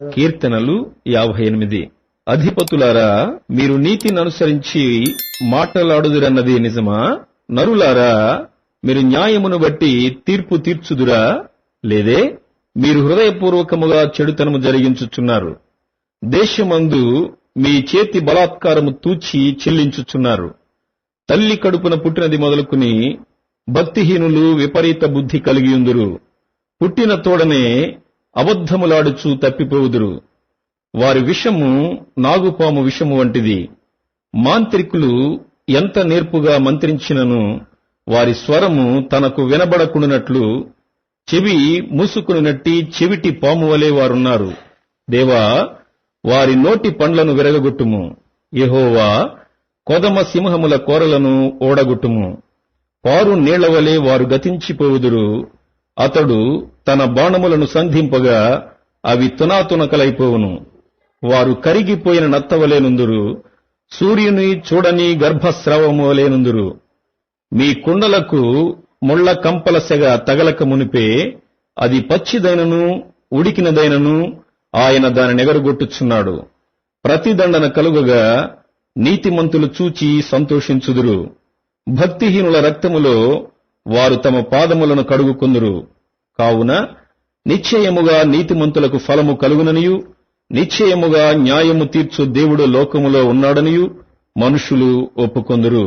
కీర్తనలు 58. అధిపతులారా, మీరు నీతిని అనుసరించి మాటలాడుదురన్నది నిజమా? నరులారా, మీరు న్యాయమును బట్టి తీర్పు తీర్చుదురా? లేదే, మీరు హృదయపూర్వకముగా చెడుతనము జరిగించుచున్నారు. దేశమందు మీ చేతి బలాత్కారము తూచి చెల్లించుచున్నారు. తల్లి కడుపున పుట్టినది మొదలుకుని భక్తిహీనులు విపరీత బుద్ధి కలిగియుందురు. పుట్టిన తోడనే అబద్ధములాడుచూ తప్పిపోవుదురు. వారి విషము నాగుపాము విషము వంటిది. మాంత్రికులు ఎంత నేర్పుగా మంత్రించినను వారి స్వరము తనకు వినబడకుండునట్లు చెవి మూసుకునినట్టి చెవిటి పాము వలె వారున్నారు. దేవా, వారి నోటి పండ్లను విరగగొట్టుము. యెహోవా, కొదమ సింహముల కోరలను ఓడగొట్టుము. పారు నీళ్లవలే వారు గతించిపోవుదురు. అతడు తన బాణములను సంధింపగా అవి తునాతునకలైపోవును. వారు కరిగిపోయిన నత్తవలేనుందురు. సూర్యుని చూడని గర్భస్రావము వలేనుందురు. మీ కుండలకు ముళ్ల కంపల సెగ తగలక మునిపే అది పచ్చిదైనను ఉడికినదైనను ఆయన దానినెగరగొట్టుచున్నాడు. ప్రతిదండన కలుగగా నీతిమంతులు చూచి సంతోషించుదురు. భక్తిహీనుల రక్తములో వారు తమ పాదములను కడుగుకొందురు. కావున నిశ్చయముగా నీతిమంతులకు ఫలము కలుగుననియు, నిశ్చయముగా న్యాయము తీర్చు దేవుడు లోకములో ఉన్నాడనియు మనుషులు ఒప్పుకొందురు.